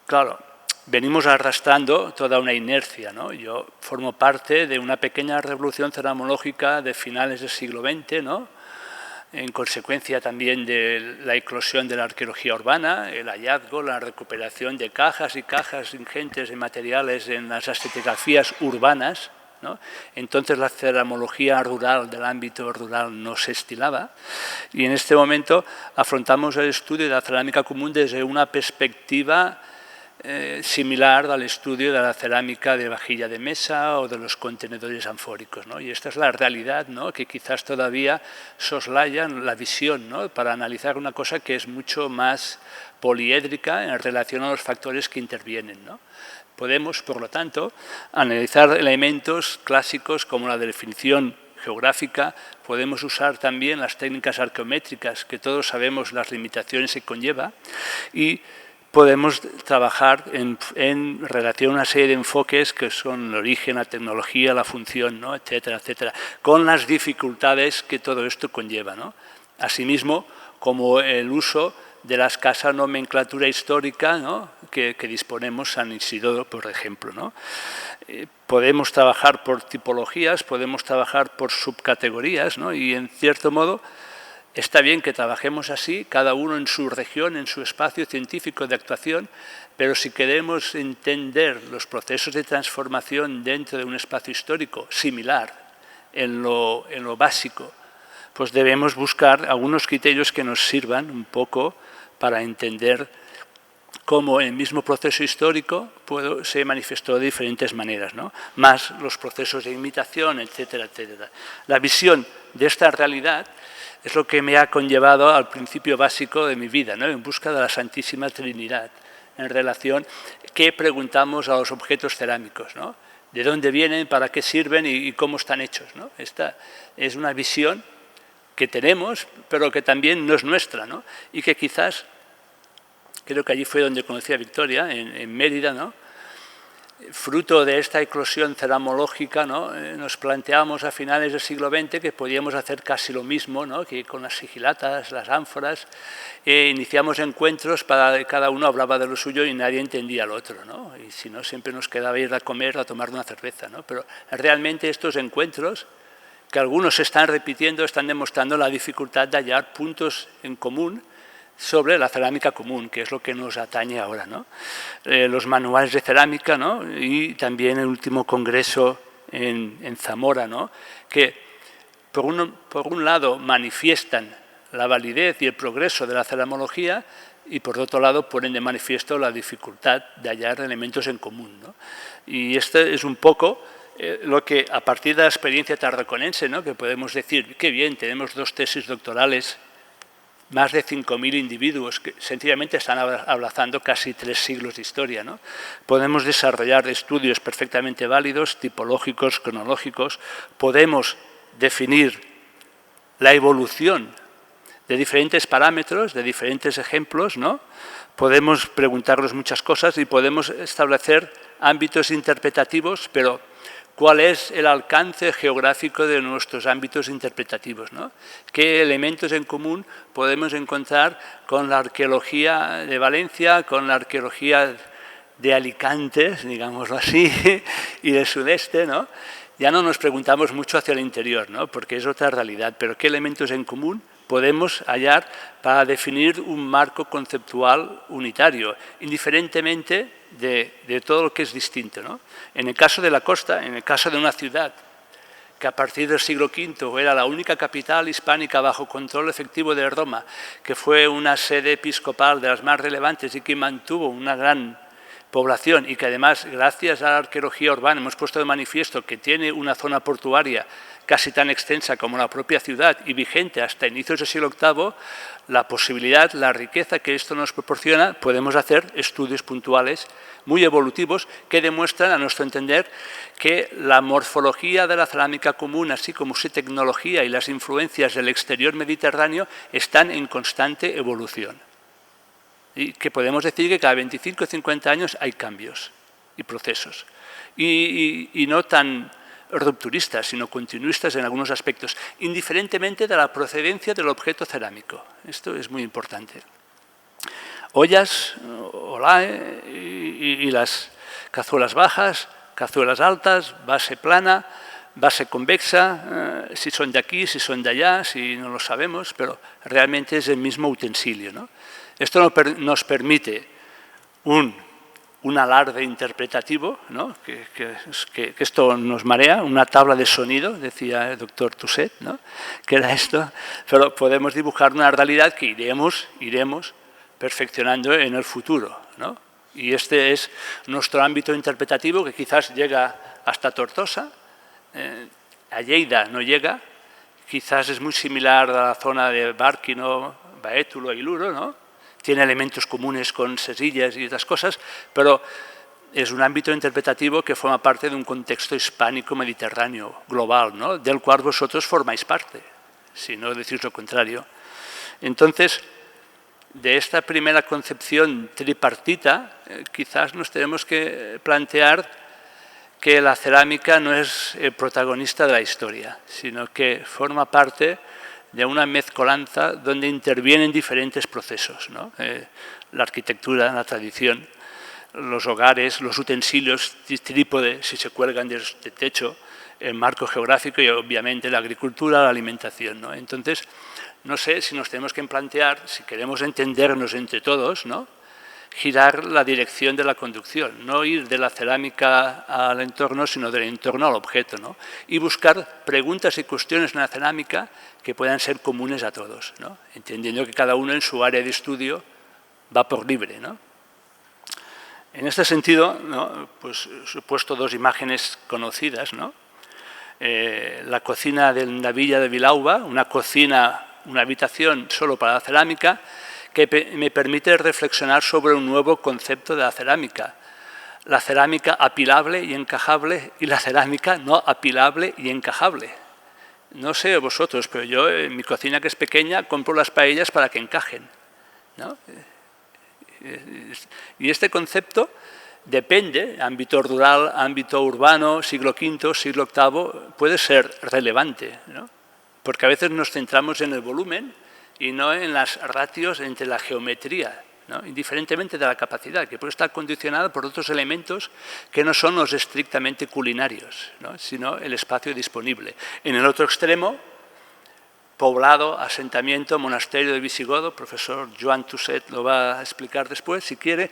Claro, venimos arrastrando toda una inercia, ¿no? Yo formo parte de una pequeña revolución ceramológica de finales del siglo XX, ¿no?, en consecuencia también de la eclosión de la arqueología urbana, el hallazgo, la recuperación de cajas y cajas ingentes de materiales en las estratigrafías urbanas, ¿no? Entonces la ceramología rural del ámbito rural no se estilaba, y en este momento afrontamos el estudio de la cerámica común desde una perspectiva similar al estudio de la cerámica de vajilla de mesa o de los contenedores anfóricos, ¿no? Y esta es la realidad, ¿no?, que quizás todavía soslaya la visión, ¿no?, para analizar una cosa que es mucho más poliédrica en relación a los factores que intervienen, ¿no? Podemos, por lo tanto, analizar elementos clásicos como la definición geográfica, podemos usar también las técnicas arqueométricas, que todos sabemos las limitaciones que conlleva, y podemos trabajar en relación a una serie de enfoques que son el origen, la tecnología, la función, ¿no?, etcétera, etcétera, con las dificultades que todo esto conlleva, ¿no? Asimismo, como el uso de la escasa nomenclatura histórica, ¿no?, que disponemos San Isidoro, por ejemplo, ¿no? Podemos trabajar por tipologías, podemos trabajar por subcategorías, ¿no? Y en cierto modo está bien que trabajemos así, cada uno en su región, en su espacio científico de actuación, pero si queremos entender los procesos de transformación dentro de un espacio histórico similar en lo básico, pues debemos buscar algunos criterios que nos sirvan un poco para entender cómo el mismo proceso histórico se manifestó de diferentes maneras, ¿no? Más los procesos de imitación, etcétera, etcétera. La visión de esta realidad es lo que me ha conllevado al principio básico de mi vida, ¿no?, en busca de la Santísima Trinidad, en relación qué preguntamos a los objetos cerámicos, ¿no? De dónde vienen, para qué sirven y cómo están hechos, ¿no? Esta es una visión que tenemos, pero que también no es nuestra, ¿no? Y que quizás, creo que allí fue donde conocí a Victoria, en Mérida, ¿no?, fruto de esta eclosión ceramológica, ¿no?, nos planteamos a finales del siglo XX que podíamos hacer casi lo mismo, ¿no?, que con las sigilatas, las ánforas, iniciamos encuentros para cada uno hablaba de lo suyo y nadie entendía al otro, ¿no? Y si no, siempre nos quedaba ir a comer, a tomar una cerveza, ¿no? Pero realmente estos encuentros, que algunos se están repitiendo, están demostrando la dificultad de hallar puntos en común sobre la cerámica común, que es lo que nos atañe ahora, ¿no? Los manuales de cerámica, ¿no?, y también el último congreso en Zamora, ¿no?, que por un lado manifiestan la validez y el progreso de la ceramología y por otro lado ponen de manifiesto la dificultad de hallar elementos en común, ¿no? Y este es un poco lo que a partir de la experiencia tarraconense, ¿no?, que podemos decir, qué bien, tenemos 2 tesis doctorales, más de 5.000 individuos que sencillamente están abrazando casi 3 siglos de historia, ¿no? Podemos desarrollar estudios perfectamente válidos, tipológicos, cronológicos, podemos definir la evolución de diferentes parámetros, de diferentes ejemplos, ¿no? Podemos preguntarnos muchas cosas y podemos establecer ámbitos interpretativos, pero ¿cuál es el alcance geográfico de nuestros ámbitos interpretativos, ¿no? ¿Qué elementos en común podemos encontrar con la arqueología de Valencia, con la arqueología de Alicante, digámoslo así, y del sudeste, ¿no? Ya no nos preguntamos mucho hacia el interior, ¿no?, porque es otra realidad, pero ¿qué elementos en común podemos hallar para definir un marco conceptual unitario, indiferentemente de todo lo que es distinto, ¿no? En el caso de la costa, en el caso de una ciudad que a partir del siglo V era la única capital hispánica bajo control efectivo de Roma, que fue una sede episcopal de las más relevantes y que mantuvo una gran población y que además, gracias a la arqueología urbana, hemos puesto de manifiesto que tiene una zona portuaria casi tan extensa como la propia ciudad y vigente hasta inicios del siglo VIII, la posibilidad, la riqueza que esto nos proporciona, podemos hacer estudios puntuales muy evolutivos que demuestran, a nuestro entender, que la morfología de la cerámica común, así como su tecnología y las influencias del exterior mediterráneo, están en constante evolución. Y que podemos decir que cada 25 o 50 años hay cambios y procesos. Y no tan rupturistas, sino continuistas en algunos aspectos, indiferentemente de la procedencia del objeto cerámico. Esto es muy importante. Ollas, olae y las cazuelas bajas, cazuelas altas, base plana, base convexa, si son de aquí, si son de allá, si no lo sabemos, pero realmente es el mismo utensilio, ¿no? Esto nos permite un alarde interpretativo, ¿no?, que esto nos marea, una tabla de sonido, decía el doctor Tusset, ¿no?, que era esto, pero podemos dibujar una realidad que iremos perfeccionando en el futuro, ¿no? Y este es nuestro ámbito interpretativo que quizás llega hasta Tortosa, a Lleida no llega, quizás es muy similar a la zona de Bárquino, Baétulo y Luro, ¿no? Tiene elementos comunes con Sesillas y otras cosas, pero es un ámbito interpretativo que forma parte de un contexto hispánico-mediterráneo global, ¿no?, del cual vosotros formáis parte, si no decís lo contrario. Entonces, de esta primera concepción tripartita, quizás nos tenemos que plantear que la cerámica no es el protagonista de la historia, sino que forma parte de una mezcolanza donde intervienen diferentes procesos, ¿no? La arquitectura, la tradición, los hogares, los utensilios, trípode, si se cuelgan de techo, el marco geográfico y obviamente la agricultura, la alimentación, ¿no? Entonces, no sé si nos tenemos que plantear, si queremos entendernos entre todos, ¿no?, girar la dirección de la conducción, no ir de la cerámica al entorno, sino del entorno al objeto, ¿no? Y buscar preguntas y cuestiones en la cerámica que puedan ser comunes a todos, ¿no? Entendiendo que cada uno en su área de estudio va por libre, ¿no? En este sentido, ¿no?, pues he puesto dos imágenes conocidas, ¿no? La cocina de la Villa de Vilauba, una cocina, una habitación solo para la cerámica, que me permite reflexionar sobre un nuevo concepto de la cerámica apilable y encajable y la cerámica no apilable y encajable. No sé vosotros, pero yo en mi cocina, que es pequeña, compro las paellas para que encajen, ¿no? Y este concepto depende, ámbito rural, ámbito urbano, siglo V, siglo VIII, puede ser relevante, ¿no? Porque a veces nos centramos en el volumen y no en las ratios entre la geometría, ¿no?, indiferentemente de la capacidad, que puede estar condicionada por otros elementos que no son los estrictamente culinarios, ¿no?, sino el espacio disponible. En el otro extremo, poblado, asentamiento, monasterio de Visigodo, profesor Joan Tusset lo va a explicar después, si quiere,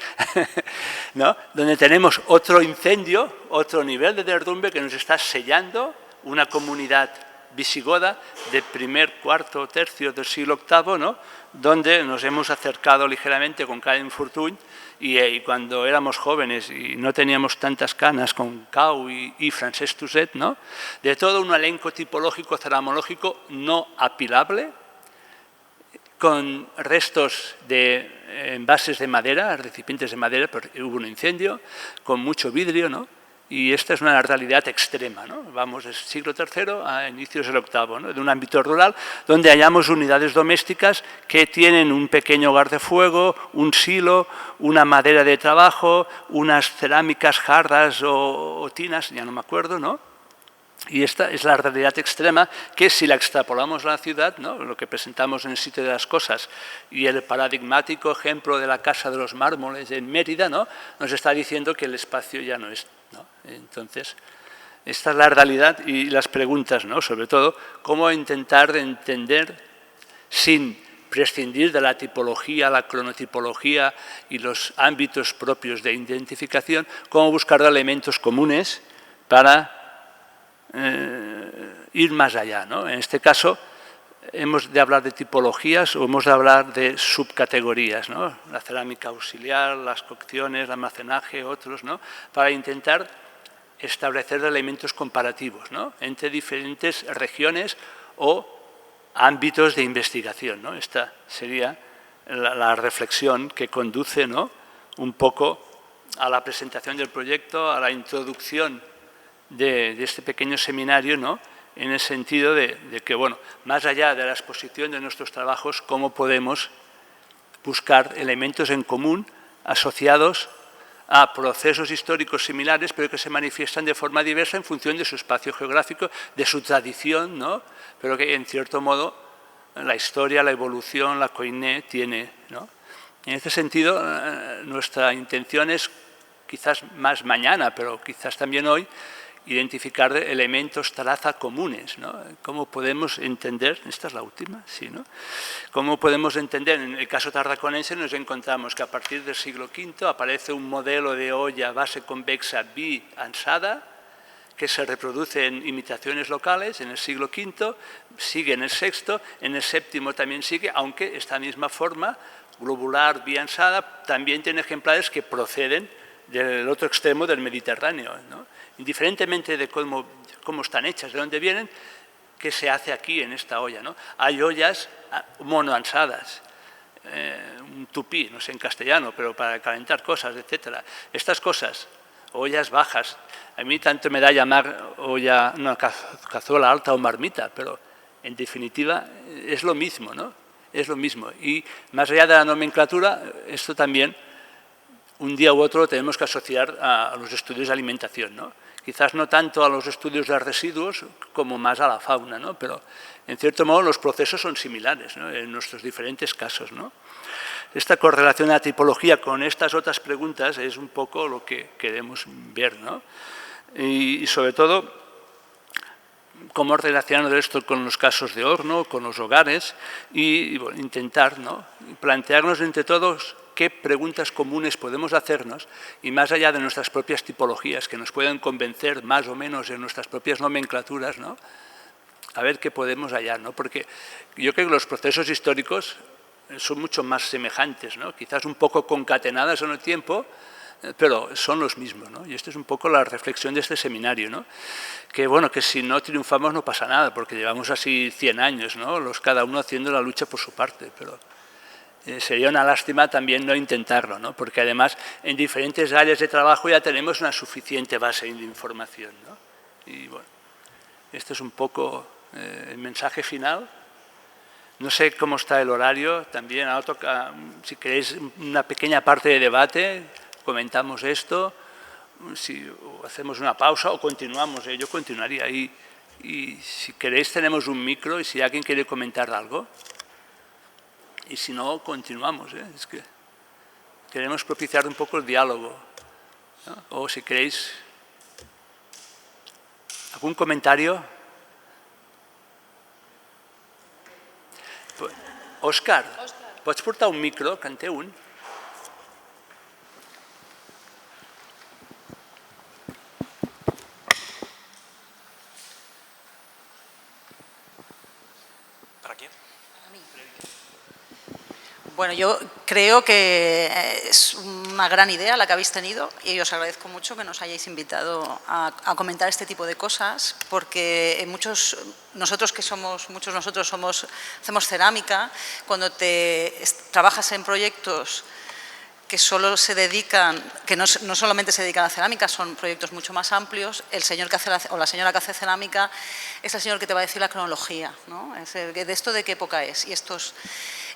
¿no?, donde tenemos otro incendio, otro nivel de derrumbe que nos está sellando una comunidad visigoda de primer, cuarto, tercio del siglo VIII, ¿no?, donde nos hemos acercado ligeramente con Carmen Fortuny y cuando éramos jóvenes y no teníamos tantas canas con Cau y Francesc Tusset, ¿no?, de todo un elenco tipológico ceramológico no apilable, con restos de envases de madera, recipientes de madera, porque hubo un incendio, con mucho vidrio, ¿no?, y esta es una realidad extrema, ¿no? Vamos del siglo III a inicios del VIII, ¿no?, de un ámbito rural donde hallamos unidades domésticas que tienen un pequeño hogar de fuego, un silo, una madera de trabajo, unas cerámicas, jarras o tinas, ya no me acuerdo, ¿no? Y esta es la realidad extrema que, si la extrapolamos a la ciudad, ¿no?, lo que presentamos en el sitio de las cosas y el paradigmático ejemplo de la Casa de los Mármoles en Mérida, ¿no?, nos está diciendo que el espacio ya no es, ¿no? Entonces, esta es la realidad y las preguntas, ¿no?, sobre todo, cómo intentar entender sin prescindir de la tipología, la cronotipología y los ámbitos propios de identificación, cómo buscar elementos comunes para ir más allá, ¿no? En este caso, hemos de hablar de tipologías o hemos de hablar de subcategorías, ¿no?, la cerámica auxiliar, las cocciones, el almacenaje, otros, ¿no?, para intentar establecer elementos comparativos, ¿no?, entre diferentes regiones o ámbitos de investigación, ¿no? Esta sería la reflexión que conduce, ¿no?, un poco a la presentación del proyecto, a la introducción de este pequeño seminario, ¿no?, en el sentido de que, bueno, más allá de la exposición de nuestros trabajos, cómo podemos buscar elementos en común asociados a procesos históricos similares, pero que se manifiestan de forma diversa en función de su espacio geográfico, de su tradición, ¿no?, pero que, en cierto modo, la historia, la evolución, la koiné tiene, ¿no? En este sentido, nuestra intención es, quizás más mañana, pero quizás también hoy, identificar elementos traza comunes, ¿no? ¿Cómo podemos entender? Esta es la última, sí, ¿no? ¿Cómo podemos entender? En el caso tarraconense nos encontramos que a partir del siglo V aparece un modelo de olla base convexa bi-ansada que se reproduce en imitaciones locales en el siglo V, sigue en el VI, en el VII también sigue, aunque esta misma forma globular bi-ansada también tiene ejemplares que proceden del otro extremo del Mediterráneo, ¿no? Indiferentemente de cómo están hechas, de dónde vienen, qué se hace aquí en esta olla, ¿no? Hay ollas monoansadas, un tupí, no sé en castellano, pero para calentar cosas, etc. Estas cosas, ollas bajas, a mí tanto me da llamar olla, una cazuela alta o marmita, pero en definitiva es lo mismo, ¿no? Es lo mismo. Y más allá de la nomenclatura, esto también un día u otro lo tenemos que asociar a los estudios de alimentación, ¿no? quizás no tanto a los estudios de residuos como más a la fauna, ¿no? Pero en cierto modo los procesos son similares, ¿no? En nuestros diferentes casos, ¿no? Esta correlación de la tipología con estas otras preguntas es un poco lo que queremos ver, ¿no? Y sobre todo, cómo relacionar esto con los casos de horno, con los hogares, y bueno, intentar, ¿no?, plantearnos entre todos qué preguntas comunes podemos hacernos, y más allá de nuestras propias tipologías, que nos pueden convencer más o menos en nuestras propias nomenclaturas, ¿no?, a ver qué podemos hallar, ¿no? Porque yo creo que los procesos históricos son mucho más semejantes, ¿no?, quizás un poco concatenadas en el tiempo, pero son los mismos, ¿no? Y esta es un poco la reflexión de este seminario, ¿no? Que bueno, que si no triunfamos no pasa nada, porque llevamos así 100 años, ¿no?, cada uno haciendo la lucha por su parte, pero sería una lástima también no intentarlo, ¿no? Porque además en diferentes áreas de trabajo ya tenemos una suficiente base de información, ¿no? Y bueno, este es un poco el mensaje final. No sé cómo está el horario, también ahora toca, si queréis una pequeña parte de debate, comentamos esto, si hacemos una pausa o continuamos, yo continuaría ahí. Y si queréis tenemos un micro y si alguien quiere comentar algo. Y si no, continuamos. Es que queremos propiciar un poco el diálogo, ¿no? O si queréis algún comentario. Òscar, pots portar un micro, que en té un? Bueno, yo creo que es una gran idea la que habéis tenido y os agradezco mucho que nos hayáis invitado a comentar este tipo de cosas, porque muchos nosotros hacemos cerámica, cuando trabajas en proyectos que solo se dedican, que no solamente se dedican a cerámica, son proyectos mucho más amplios, el señor que hace o la señora que hace cerámica es el señor que te va a decir la cronología, ¿no? ¿De esto de qué época es?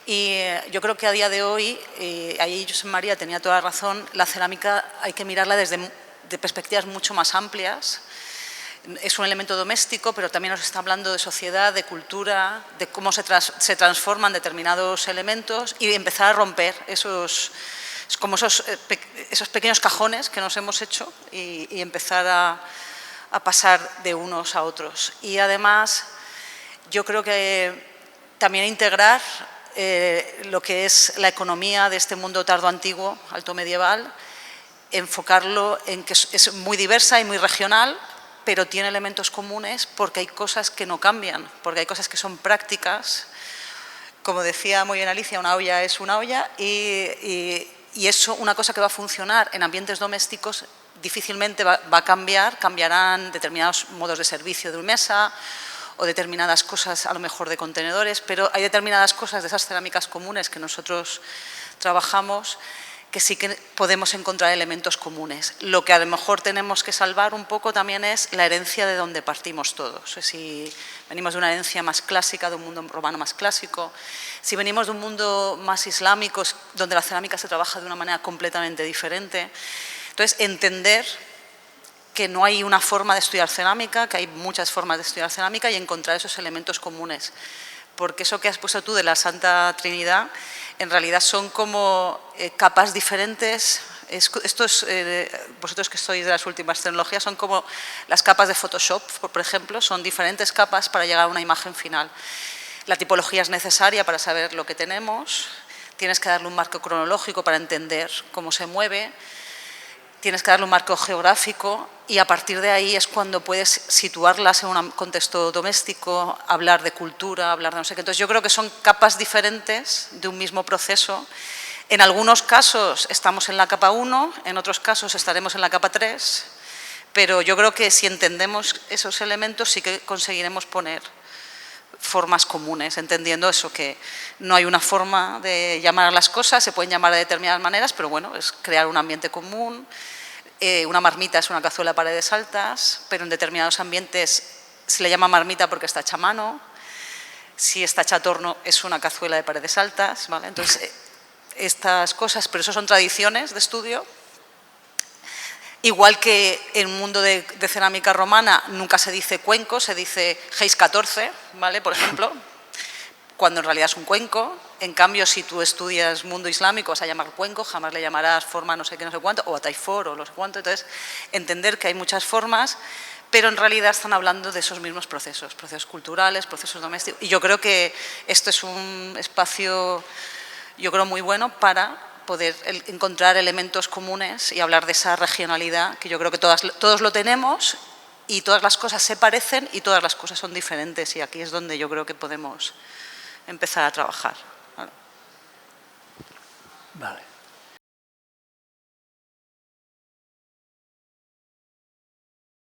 Y yo creo que a día de hoy, ahí Josep María tenía toda la razón, la cerámica hay que mirarla desde perspectivas mucho más amplias. Es un elemento doméstico, pero también nos está hablando de sociedad, de cultura, de cómo se transforman determinados elementos y empezar a romper esos pequeños cajones que nos hemos hecho y empezar a pasar de unos a otros. Y además, yo creo que también integrar lo que es la economía de este mundo tardoantiguo, alto medieval, enfocarlo en que es muy diversa y muy regional, pero tiene elementos comunes porque hay cosas que no cambian, porque hay cosas que son prácticas. Como decía muy bien Alicia, una olla es una olla y eso, una cosa que va a funcionar en ambientes domésticos, difícilmente va a cambiar, cambiarán determinados modos de servicio de una mesa o determinadas cosas a lo mejor de contenedores, pero hay determinadas cosas de esas cerámicas comunes que nosotros trabajamos que sí que podemos encontrar elementos comunes. Lo que a lo mejor tenemos que salvar un poco también es la herencia de donde partimos todos. Si venimos de una herencia más clásica, de un mundo romano más clásico, si venimos de un mundo más islámico, donde la cerámica se trabaja de una manera completamente diferente. Entonces, entender que no hay una forma de estudiar cerámica, que hay muchas formas de estudiar cerámica y encontrar esos elementos comunes. Porque eso que has puesto tú de la Santa Trinidad, en realidad son como capas diferentes. Vosotros que sois de las últimas tecnologías, son como las capas de Photoshop, por ejemplo, son diferentes capas para llegar a una imagen final. La tipología es necesaria para saber lo que tenemos, tienes que darle un marco cronológico para entender cómo se mueve, tienes que darle un marco geográfico y a partir de ahí es cuando puedes situarlas en un contexto doméstico, hablar de cultura, hablar de no sé qué. Entonces yo creo que son capas diferentes de un mismo proceso. En algunos casos estamos en la capa 1, en otros casos estaremos en la capa 3, pero yo creo que si entendemos esos elementos sí que conseguiremos poner formas comunes, entendiendo eso, que no hay una forma de llamar a las cosas, se pueden llamar de determinadas maneras, pero bueno, es crear un ambiente común. Una marmita es una cazuela de paredes altas, pero en determinados ambientes se le llama marmita porque está hecha a mano. Si está hecha a torno es una cazuela de paredes altas, ¿vale? Entonces, estas cosas, pero eso son tradiciones de estudio. Igual que en el mundo de cerámica romana nunca se dice cuenco, se dice Geis 14, ¿vale? Por ejemplo, cuando en realidad es un cuenco. En cambio, si tú estudias mundo islámico, vas a llamar cuenco, jamás le llamarás forma no sé qué, no sé cuánto, o ataifor, o no sé cuánto. Entonces, entender que hay muchas formas, pero en realidad están hablando de esos mismos procesos culturales, procesos domésticos. Y yo creo que esto es un espacio, yo creo, muy bueno para poder encontrar elementos comunes y hablar de esa regionalidad, que yo creo que todos lo tenemos y todas las cosas se parecen y todas las cosas son diferentes, y aquí es donde yo creo que podemos empezar a trabajar. Vale.